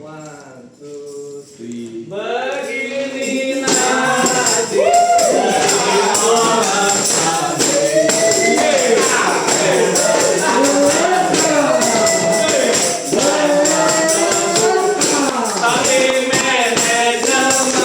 One, two, three. Begini nasib orang tapi manajemen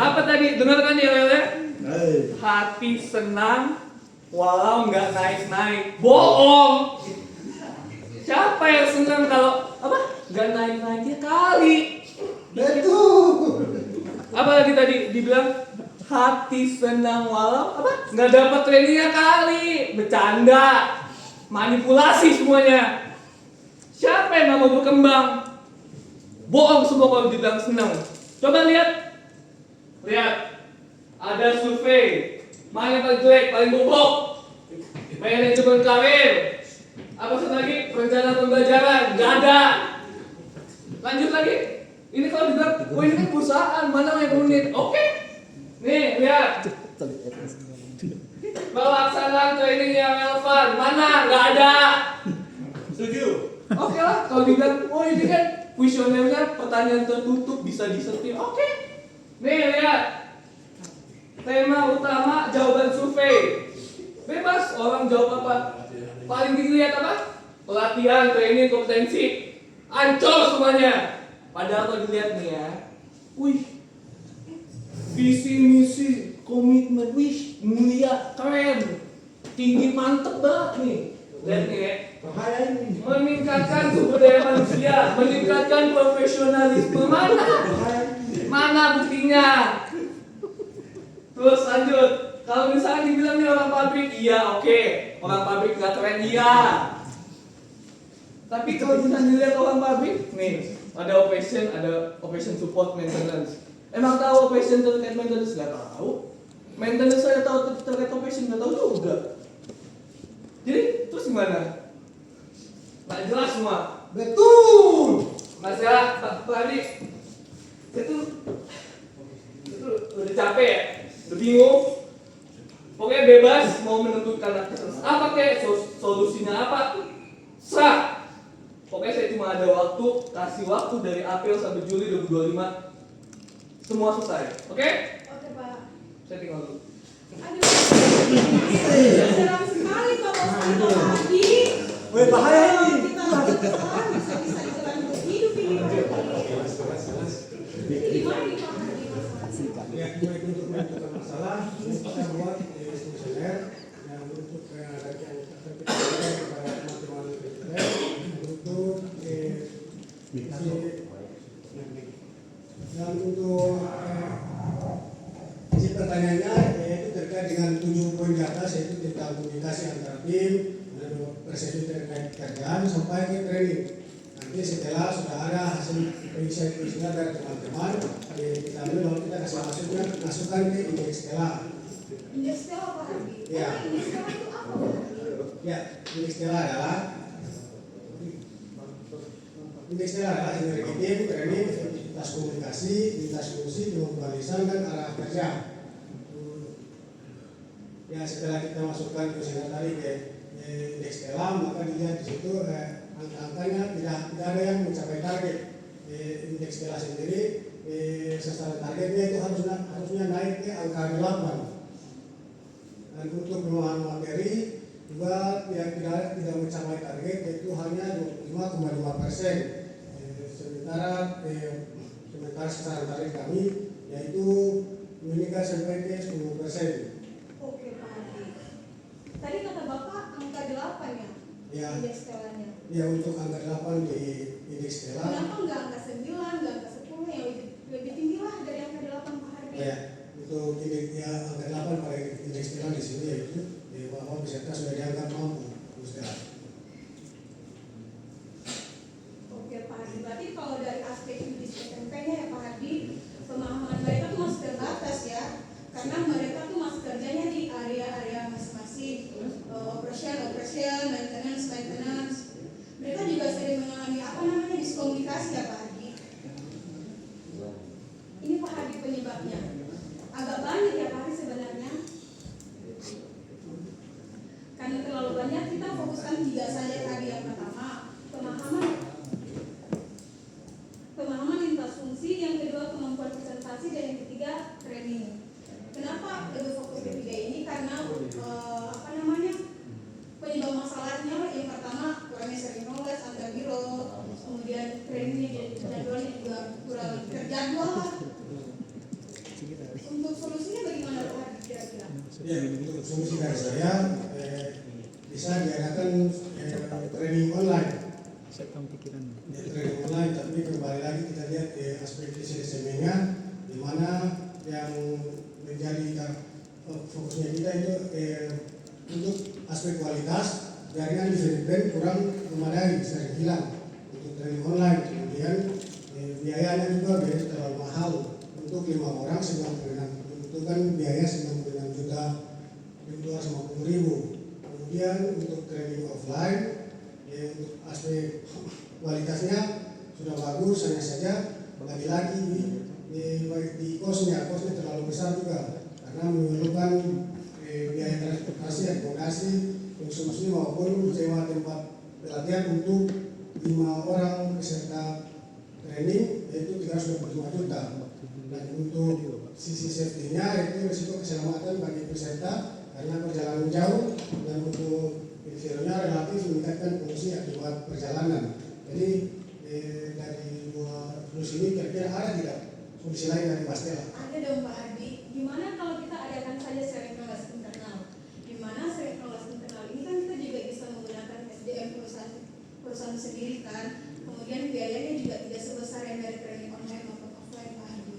apa tadi? Dengarkan ya Lele. Hati senang walau nggak naik-naik. Bohong. Siapa yang senang kalau apa? Nggak naik-naiknya kali. Betul. Apa tadi dibilang? Hati senang walau apa? Nggak dapat trainingnya kali. Bercanda. Manipulasi semuanya. Siapa yang nggak mau berkembang? Bohong semua kalau dibilang senang. Coba lihat. Lihat. Ada survei. Mana yang paling jelek, paling bobrok? Manajemen karir. Apa satu lagi? Perencanaan pembelajaran. Nggak ada. Lanjut lagi. Ini kalau dibilang, oh ini kan perusahaan, mana yang unit? Oke. Nih, lihat. Pelaksanaan training yang relevan. Mana? Nggak ada. Setuju. Oke lah, kalau dibilang, oh ini kan kuesionernya pertanyaan tertutup, bisa disetir. Oke. Nih, lihat. Tema utama jawaban survei. Bebas orang jawab apa. Paling dilihat apa? Pelatihan, training, kompetensi. Ancol semuanya. Padahal kalau dilihat nih ya, wih, visi misi, komitmen, wih, mulia, keren, tinggi, mantep banget nih. Lihat nih ya. Bahaya ini. Meningkatkan sumber daya manusia, meningkatkan profesionalisme. Mana buktinya? Terus lanjut. Kalau misalnya dibilang nih orang pabrik, iya oke. Orang pabrik nggak keren, iya. Tapi kalau misalnya dilihat orang pabrik, nih ada operation support maintenance. Emang tahu operation terkait maintenance? Nggak tahu. Maintenance saya tahu terkait operation nggak tahu juga. Jadi terus gimana? Nggak jelas semua. Betul. Masalah tadi itu udah capek ya, udah bingung. Pokoknya bebas mau menentukan apa kayak solusinya apa. Serah. Pokoknya saya cuma ada waktu, kasih waktu dari April sampai Juli 2025. Semua selesai. Oke? Oke, Pak. Saya tinggal dulu. Aduh. Senang sekali Bapak Sando lagi. Weh, bahaya ini. Kita lagi kesalahan bisa jalan hidup ini. Ini gimana nih Pak? Ya, baik untuk menentukan masalah, kita buat kuesioner yang untuk kepada teman-teman untuk dan untuk isi pertanyaannya yaitu terkait dengan 7 poin di atas, yaitu tentang komunikasi antar tim, persepsi terkait kerjaan sampai ke training. Nanti setelah sudah ada hasil pengisian dari teman-teman, kita ambil lalu kita kasih masukan ke indeks skala. Indeks skala apa lagi? Ya. Indeks skala itu apa Pak? Ya, indeks skala adalah seniority, training, efektivitas komunikasi, lintas fungsi, pembalisan dan arah kerja. Ya, setelah kita masukkan kuesioner tadi ke indeks skala, maka dilihat di situ angka-angkanya tidak ada yang mencapai target. Indeks skala sendiri sasaran targetnya itu harusnya naik ke angka 8. Dan untuk pemahaman materi juga tidak mencapai target, yaitu hanya 25,5%. Sementara sasaran target kami yaitu meningkat sampai ke 10%. Oke Pak Adi. Tadi kata Bapak angka 8 ya? Ya. Indeks skalanya. Ya, untuk angka 8 di indeks skala. Kenapa nggak klarifikasi ya Pak Hadi. Ini Pak Hadi penyebabnya. Agak banyak ya Pak Hadi sebenarnya. Karena terlalu banyak, kita fokuskan 3 saja tadi. Yang pertama, pemahaman lintas fungsi, yang kedua kemampuan presentasi, dan yang ketiga training. Kenapa lebih fokus ke 3 ini? Karena penyebab masalahnya yang pertama kurangnya sharing knowledge antar biro, kemudian trainingnya jadwalnya juga kurang terjadwal. Untuk solusinya bagaimana Pak kira-kira? Ya, untuk solusi dari saya bisa diadakan training online. Ya, training online, tapi kembali lagi kita lihat aspek SDM-nya, di mana yang menjadi fokusnya kita itu untuk aspek kualitas jaringan di Filipina kurang memadai, sering hilang untuk training online. Kemudian biayanya juga terlalu mahal untuk 5 orang 96 membutuhkan biaya 96 juta 250.000. Kemudian untuk training offline untuk aspek kualitasnya sudah bagus, hanya saja lagi-lagi di kosnya terlalu besar juga karena memerlukan biaya transportasi, akomodasi, konsumsi maupun sewa tempat pelatihan untuk 5 orang peserta training, yaitu 325 juta. Dan untuk sisi safety-nya itu risiko keselamatan bagi peserta karena perjalanan jauh, dan untuk insinyurnya relatif meningkatkan fungsi akibat perjalanan. Jadi dari 2 solusi ini kira-kira ada tidak solusi lain dari Mas Stella? Ada dong Pak Hadi. Gimana kalau kita adakan saja sharing knowledge internal? Di mana sharing knowledge internal ini kan kita juga bisa menggunakan SDM perusahaan sendiri kan. Kemudian biayanya juga tidak sebesar yang dari training online maupun offline Pak Hadi.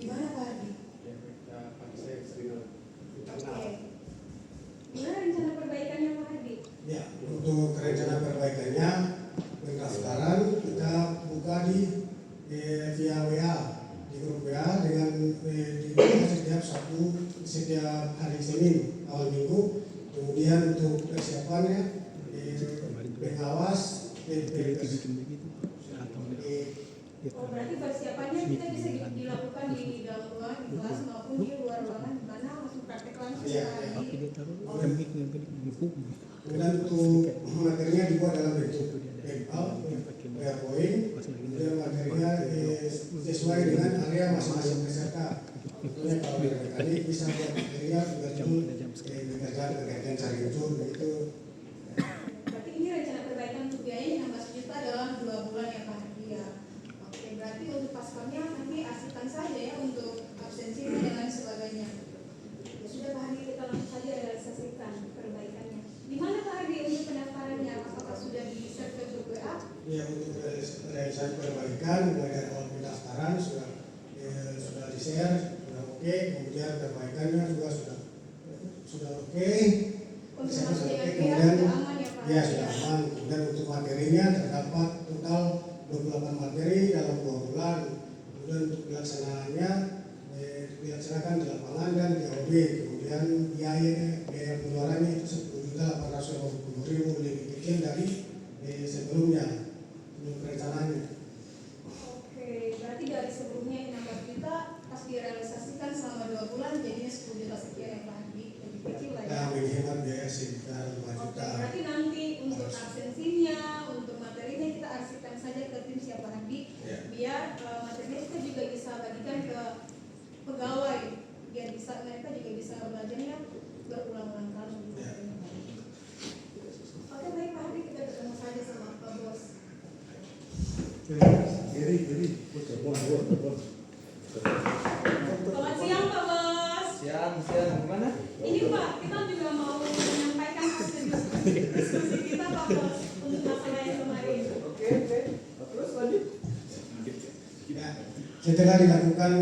Gimana Pak Hadi? Oke. Gimana rencana perbaikannya Pak Hadi? Ya, untuk rencana perbaikannya pendaftaran kita buka di via WA, di grup WA dengan setiap hari Senin awal minggu. Kemudian untuk persiapannya pengawas berarti persiapannya kita bisa dilakukan di dalam ruangan di kelas maupun di luar ruangan, di mana langsung praktek langsung Iya, Pak Hadi. Kemudian untuk materinya dibuat dalam bentuk PowerPoint, kemudian materinya sesuai dengan area masing-masing peserta. Tentunya kalau tadi bisa buat materinya bergantian cari unsur begitu. Berarti ini rencana perbaikan untuk biaya 16 juta dalam 2 bulan ya Pak Hadi ya. Oke, berarti untuk pastornya nanti asisten saja ya untuk absensi dan lain sebagainya. Ya sudah Pak Hadi, kita langsung saja realisasikan perbaikannya. Di mana Pak Hadi untuk pendaftarannya? Apakah sudah di-share ke grup WA? Ya, untuk realisasi perbaikan mulai dari awal pendaftaran sudah di-share, sudah oke. Kemudian perbaikannya juga sudah oke. Konfirmasi dengan pihak Kemudian sudah aman ya Pak? ya sudah aman. Kemudian untuk materinya terdapat total 28 materi dalam 2 bulan. Kemudian untuk pelaksanaannya dilaksanakan di lapangan dan di OB. Kemudian biaya pengeluarannya itu 10.850.000, lebih kecil dari sebelum perencanaannya. Oke, berarti dari sebelumnya 16 juta pas direalisasikan selama 2 bulan jadinya 10 juta sekian ya Pak Hadi, lebih kecil lah ya. Nah, menghemat biaya sekitar 5 Oke, juta. berarti nanti untuk absensinya, untuk materinya kita arsipkan saja ke tim siapa Hadi, Ya. biar materinya kita juga bisa bagikan ke pegawai, biar bisa mereka juga bisa belajarnya berulang-ulang kali. Ya. Oke baik Pak Hadi, kita ketemu saja sama Pak Bos. Selamat siang Pak Bos. Siang, gimana? Ini Pak, kita juga mau menyampaikan hasil diskusi kita Pak Bos untuk masalah yang kemarin. Oke. Terus lanjut. Ya, setelah dilakukan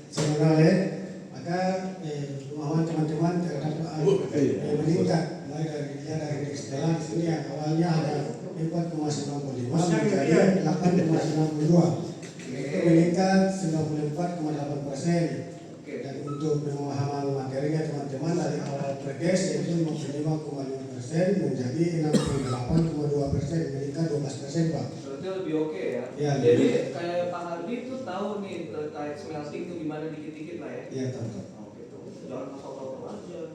seminar maka pemahaman teman-teman terhadap meningkat mulai dari indeks Stella di sini yang awalnya ada 4,95 menjadi 8,92. Itu meningkat 94,8%. Dan untuk pemahaman materinya teman-teman dari awal predes yaitu 55,5% menjadi 68,2%, meningkat 12% Pak. Berarti lebih oke ya. Ya, Jadi lebih. kayak Pak Hardi itu tahu nih terkait smelting itu gimana dikit-dikit lah ya. Ya, tahu. Oke tuh. Jangan asal-asal aja.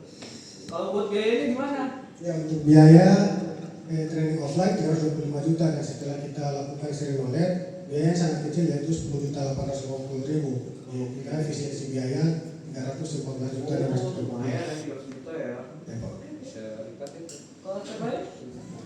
Kalau buat biayanya gimana? Ya, untuk biaya training offline 325 juta dan setelah kita lakukan seri knowledge biayanya sangat kecil yaitu 10.850.000. Kita efisiensi biaya 314 juta dan lumayan ya 300 juta ya. Ya, Pak. Bisa ikat itu. Kalau terbaik?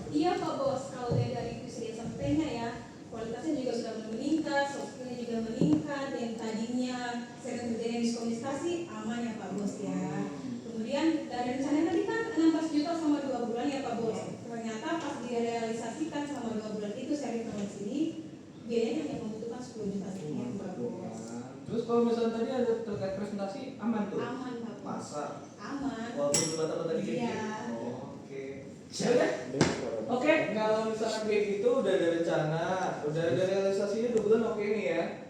Iya Pak Bos, kalau dari industri sampainya ya, kualitasnya juga sudah meningkat, soft skillnya juga meningkat, yang tadinya sering terjadi miskomunikasi aman ya Pak Bos ya. Kemudian dari rencana tadi kan 16 juta selama 2 bulan ya Pak Bos. Ternyata pas direalisasikan selama 2 bulan itu seri tahun sini, biayanya hanya membutuhkan 10 juta saja Pak Bos. Terus kalau misalnya tadi ada terkait presentasi aman tuh? Aman Pak Bos. Masa? Aman. Walaupun bata-bata dikit. Iya. Oh, oke. Siap. Oke, kalau misalnya kayak gitu udah ada rencana, udah ada realisasinya 2 bulan oke nih ya.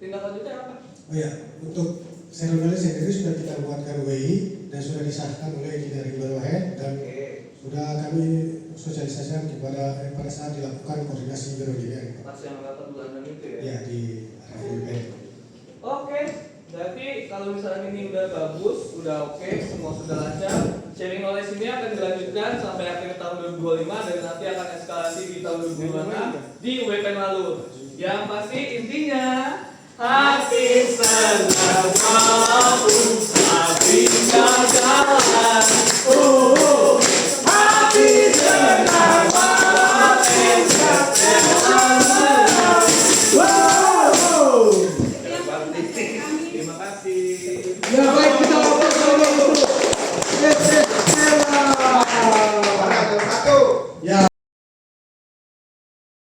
Tindak lanjutnya apa? Oh ya, untuk seri knowledge sendiri sudah kita buatkan WI dan sudah disahkan oleh engineering Berwahead dan Oke. sudah kami sosialisasikan kepada pada saat dilakukan koordinasi biro engineering. Pas yang dapat bulanan itu ya. Ya, di RFUB. Oke, berarti kalau misalnya ini udah bagus, udah oke, semua sudah lancar, sharing knowledge ini akan dilanjutkan sampai akhir tahun 2025 dan nanti akan eskalasi di tahun 2026 di UPN lalu. Yang pasti intinya hati senang, hati jalan.